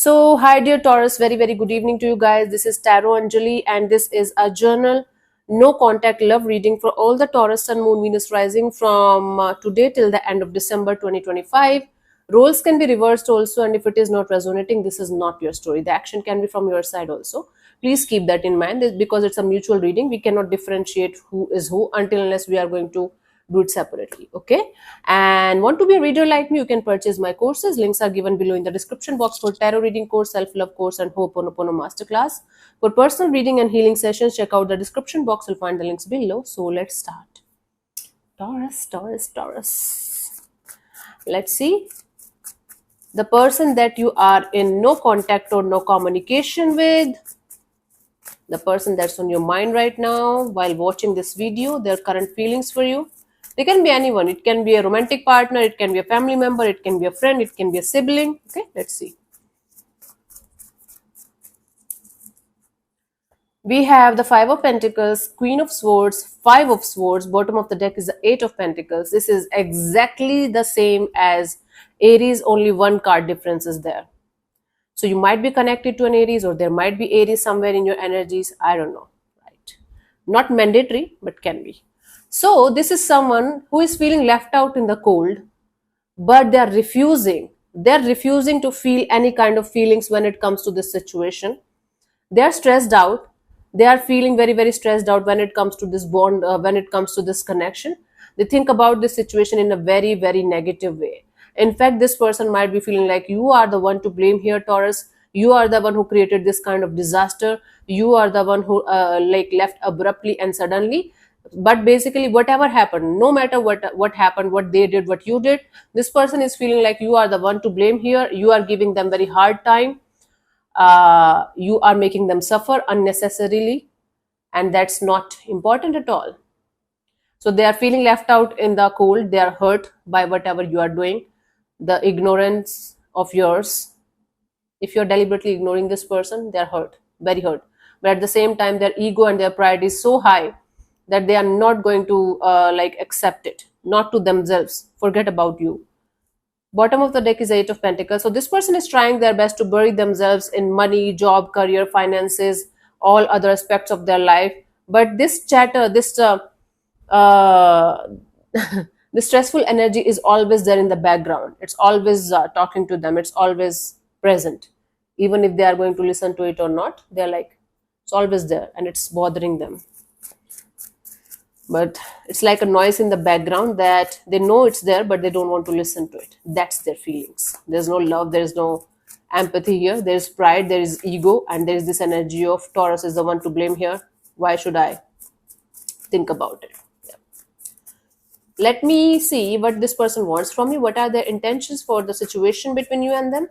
Hi dear Taurus, very, very good evening to you guys. This is Tarot Anjali, and this is a journal, no contact love reading for all the Taurus Sun, Moon, Venus rising from today till the end of December 2025. Roles can be reversed also, and if it is not resonating, this is not your story. The action can be from your side also. Please keep that in mind because it's a mutual reading. We cannot differentiate who is who until unless we are going to do it separately. Okay, and want to be a reader like me, you can purchase my courses. Links are given below in the description box for tarot reading course, self-love course, and Ho'oponopono masterclass. For personal reading and healing sessions, check out the description box. You'll find the links below. So let's start. Taurus, Taurus, Taurus. Let's see. The person that you are in no contact or no communication with, the person that's on your mind right now while watching this video, their current feelings for you. They can be anyone. It can be a romantic partner, it can be a family member, it can be a friend, it can be a sibling. Okay, let's see. We have the Five of Pentacles, Queen of Swords, Five of Swords. Bottom of the deck is the Eight of Pentacles. This is exactly the same as Aries, only one card difference is there. So you might be connected to an Aries, or there might be Aries somewhere in your energies. I don't know, right? Not mandatory, but can be. So this is someone who is feeling left out in the cold, but they're refusing. They're refusing to feel any kind of feelings when it comes to this situation. They're stressed out. They are feeling very, very stressed out when it comes to this bond, when it comes to this connection. They think about this situation in a very, very negative way. In fact, this person might be feeling like you are the one to blame here, Taurus. You are the one who created this kind of disaster. You are the one who left abruptly and suddenly. But basically, whatever happened, no matter what happened, what they did, what you did, this person is feeling like you are the one to blame here. You are giving them very hard time. You are making them suffer unnecessarily, and that's not important at all. So they are feeling left out in the cold. They are hurt by whatever you are doing, the ignorance of yours. If you're deliberately ignoring this person, they're hurt, very hurt. But at the same time, their ego and their pride is so high that they are not going to accept it, not to themselves. Forget about you. Bottom of the deck is Eight of Pentacles. So this person is trying their best to bury themselves in money, job, career, finances, all other aspects of their life. But this chatter, uh, this stressful energy is always there in the background. It's always talking to them. It's always present. Even if they are going to listen to it or not, they're like, it's always there and it's bothering them. But it's like a noise in the background that they know it's there, but they don't want to listen to it. That's their feelings. There's no love, there's no empathy here. There's pride, there is ego, and there is this energy of Taurus is the one to blame here. Why should I think about it? Yeah. Let me see what this person wants from you. What are their intentions for the situation between you and them?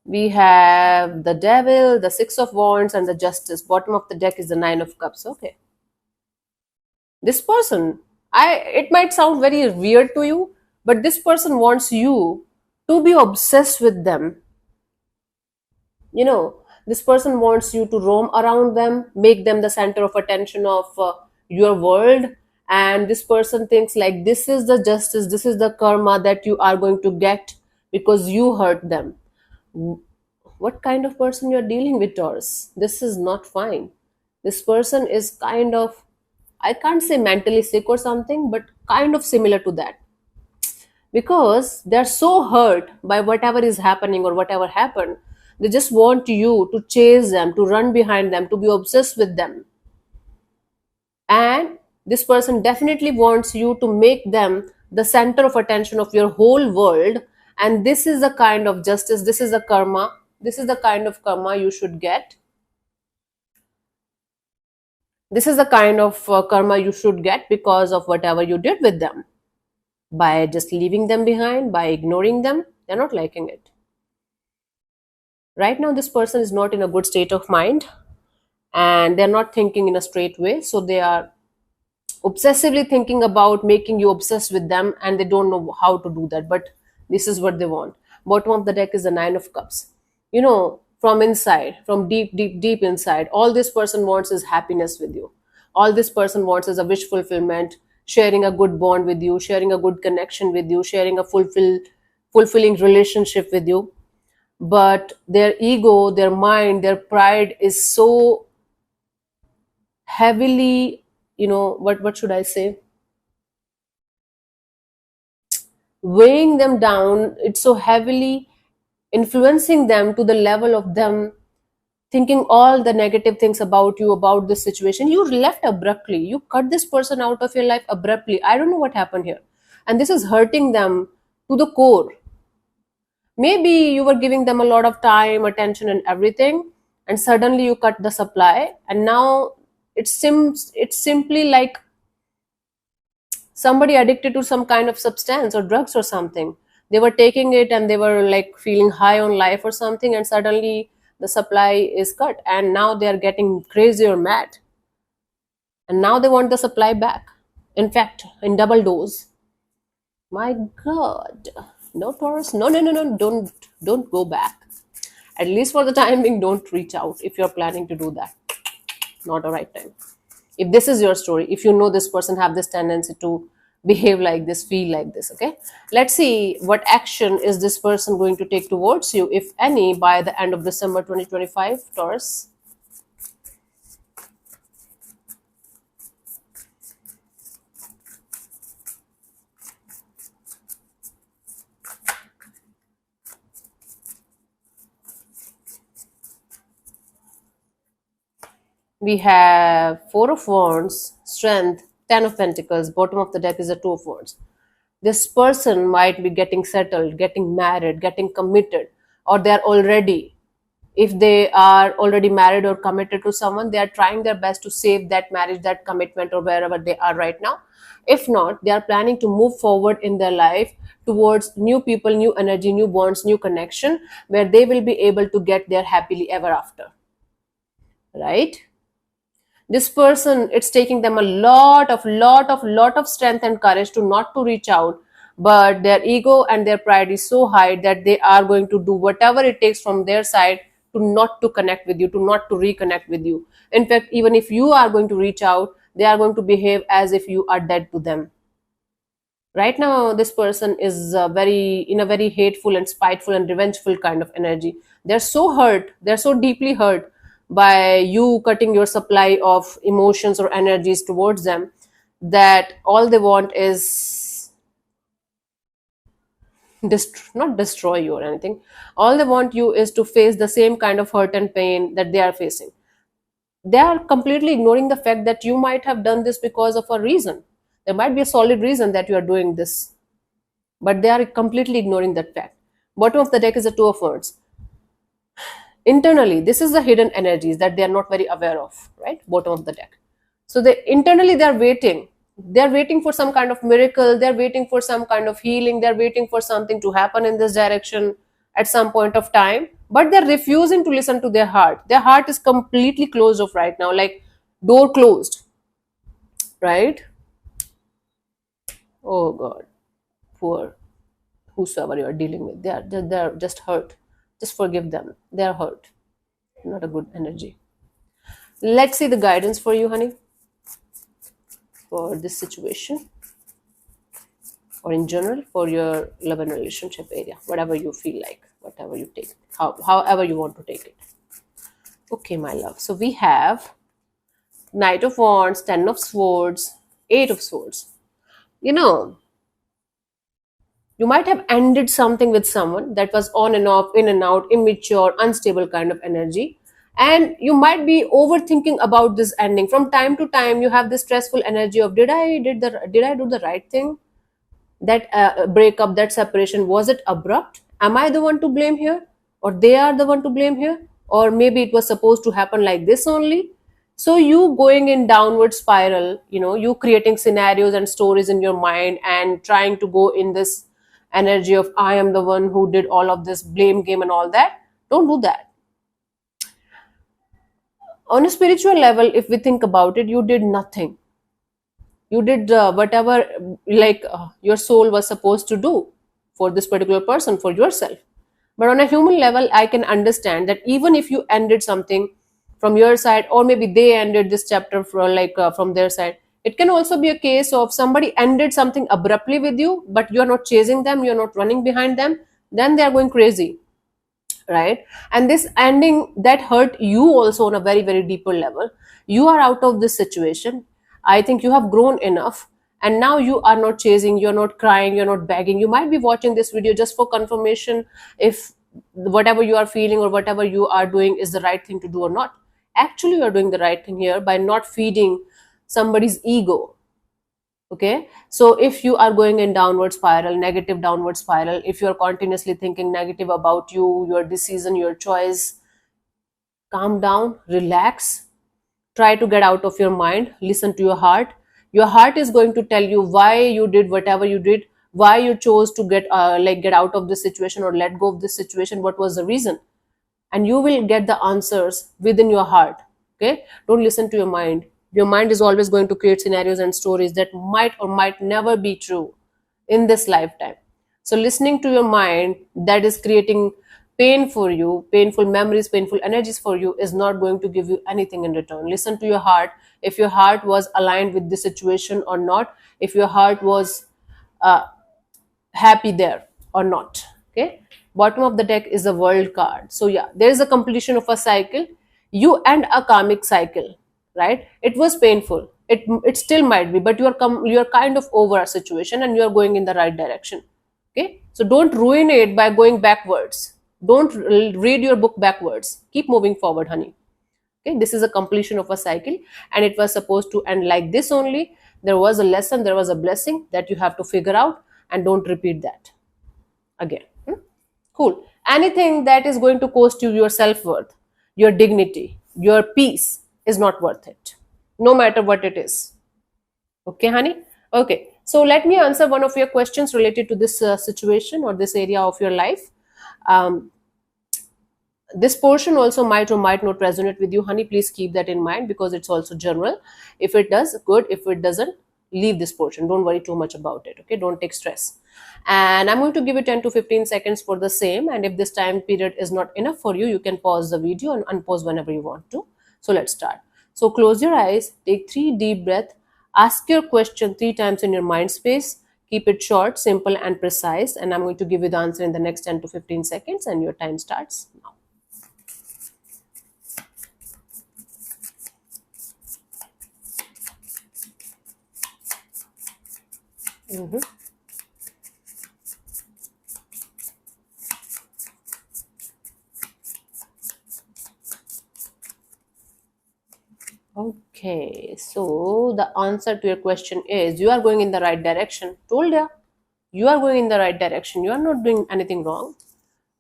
We have the Devil, the Six of Wands, and the Justice. Bottom of the deck is the Nine of Cups. Okay. This person, it might sound very weird to you, but this person wants you to be obsessed with them. You know, this person wants you to roam around them, make them the center of attention of your world. And this person thinks like this is the justice, this is the karma that you are going to get because you hurt them. What kind of person you're dealing with, Taurus? This is not fine. This person is kind of, I can't say mentally sick or something, but kind of similar to that. Because they're so hurt by whatever is happening or whatever happened. They just want you to chase them, to run behind them, to be obsessed with them. And this person definitely wants you to make them the center of attention of your whole world. And this is the kind of justice, this is the karma, this is the kind of karma you should get. This is the kind of karma you should get because of whatever you did with them. By just leaving them behind, by ignoring them, they're not liking it. Right now, this person is not in a good state of mind and they're not thinking in a straight way. So they are obsessively thinking about making you obsessed with them and they don't know how to do that. But this is what they want. Bottom of the deck is the Nine of Cups. You know, from inside, from deep, deep, deep inside, all this person wants is happiness with you. All this person wants is a wish fulfillment, sharing a good bond with you, sharing a good connection with you, sharing a fulfilling relationship with you. But their ego, their mind, their pride is so heavily, what should I say, weighing them down. It's so heavily influencing them to the level of them thinking all the negative things about you, about this situation. You left abruptly, you cut this person out of your life abruptly. I don't know what happened here, and this is hurting them to the core. Maybe you were giving them a lot of time, attention, and everything, and suddenly you cut the supply, and now it's simply like somebody addicted to some kind of substance or drugs or something. They were taking it and they were like feeling high on life or something, and suddenly the supply is cut, and now they are getting crazy or mad, and now they want the supply back, in fact in double dose. My god. No, Taurus, no, no, no, no, don't go back. At least for the time being, don't reach out if you're planning to do that. Not a right time. If this is your story, if you know this person have this tendency to behave like this, feel like this, okay, let's see what action is this person going to take towards you, if any, by the end of December 2025, Taurus. We have Four of Wands, Strength, Ten of Pentacles, bottom of the deck is the Two of Wands. This person might be getting settled, getting married, getting committed, or they are already, if they are already married or committed to someone, they are trying their best to save that marriage, that commitment, or wherever they are right now. If not, they are planning to move forward in their life towards new people, new energy, new bonds, new connection, where they will be able to get there happily ever after, right? This person, it's taking them a lot of strength and courage to not to reach out, but their ego and their pride is so high that they are going to do whatever it takes from their side to not to connect with you, to not to reconnect with you. In fact, even if you are going to reach out, they are going to behave as if you are dead to them. Right now this person is very in a very hateful and spiteful and revengeful kind of energy. They're so hurt, they're so deeply hurt by you cutting your supply of emotions or energies towards them, that all they want is not destroy you or anything. All they want you is to face the same kind of hurt and pain that they are facing. They are completely ignoring the fact that you might have done this because of a reason. There might be a solid reason that you are doing this, but they are completely ignoring that fact. Bottom of the deck is the Two of Wands. Internally, this is the hidden energies that they are not very aware of, right? Bottom of the deck. So they internally they are waiting. They are waiting for some kind of miracle. They are waiting for some kind of healing. They are waiting for something to happen in this direction at some point of time. But they're refusing to listen to their heart. Their heart is completely closed off right now, like door closed, right? Oh God, poor whosoever you are dealing with. They are just hurt. Just forgive them. They are hurt. Not a good energy. Let's see the guidance for you, honey, for this situation, or in general for your love and relationship area, whatever you feel like, whatever you take, however you want to take it. Okay, my love. So we have Knight of Wands, Ten of Swords, Eight of Swords. You know, you might have ended something with someone that was on and off, in and out, immature, unstable kind of energy. And you might be overthinking about this ending. From time to time, you have this stressful energy of did I do the right thing? That breakup, that separation, was it abrupt? Am I the one to blame here? Or they are the one to blame here? Or maybe it was supposed to happen like this only? So you going in downward spiral, you creating scenarios and stories in your mind and trying to go in this energy of I am the one who did all of this blame game and all that. Don't do that. On a spiritual level, if we think about it, you did nothing. You did whatever your soul was supposed to do for this particular person, for yourself. But on a human level, I can understand that even if you ended something from your side, or maybe they ended this chapter from their side. It can also be a case of somebody ended something abruptly with you, but you're not chasing them, you're not running behind them, then they are going crazy, right? And this ending that hurt you also on a very, very deeper level. You are out of this situation. I think you have grown enough, and now you are not chasing, you're not crying, you're not begging. You might be watching this video just for confirmation if whatever you are feeling or whatever you are doing is the right thing to do or not. Actually, you are doing the right thing here by not feeding somebody's ego. Okay, so if you are going in downward spiral, negative downward spiral, if you are continuously thinking negative about you, your decision, your choice, calm down, relax, try to get out of your mind, listen to your heart. Your heart is going to tell you why you did whatever you did, why you chose to get out of this situation or let go of this situation, what was the reason. And you will get the answers within your heart. Okay, don't listen to your mind. Your mind is always going to create scenarios and stories that might or might never be true in this lifetime. So listening to your mind that is creating pain for you, painful memories, painful energies for you, is not going to give you anything in return. Listen to your heart. If your heart was aligned with the situation or not, if your heart was uh, happy there or not. Okay, bottom of the deck is a world card. So yeah, there is a completion of a cycle. You end a karmic cycle, right? It was painful, it still might be, but you're kind of over a situation and you're going in the right direction. Okay, so don't ruin it by going backwards. Don't read your book backwards. Keep moving forward, honey. Okay, this is a completion of a cycle, and it was supposed to end like this only. There was a lesson, there was a blessing that you have to figure out, and don't repeat that again. Cool. Anything that is going to cost you your self-worth, your dignity, your peace is not worth it, no matter what it is. Okay, honey? Okay, so let me answer one of your questions related to this situation or this area of your life. um, this portion also might or might not resonate with you, honey. Please keep that in mind, because it's also general. If it does, good. If it doesn't, leave this portion. Don't worry too much about it. Okay, don't take stress. And I'm going to give you 10 to 15 seconds for the same, and if this time period is not enough for you, you can pause the video and unpause whenever you want to. So let's start. So close your eyes, take 3 deep breaths, ask your question 3 times in your mind space. Keep it short, simple, and precise, and I'm going to give you the answer in the next 10 to 15 seconds, and your time starts now. Mhm. Okay, so the answer to your question is you are going in the right direction. Told ya, you are going in the right direction. You are not doing anything wrong.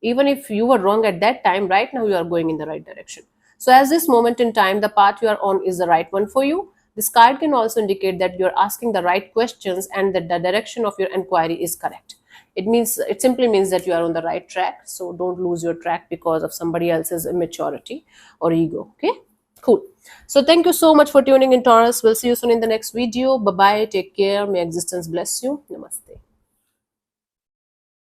Even if you were wrong at that time, right now you are going in the right direction. So, as this moment in time, the path you are on is the right one for you. This card can also indicate that you're asking the right questions and that the direction of your inquiry is correct. It simply means that you are on the right track. So don't lose your track because of somebody else's immaturity or ego. Okay, cool. So thank you so much for tuning in, Taurus. We'll see you soon in the next video. Bye bye. Take care. May existence bless you. Namaste.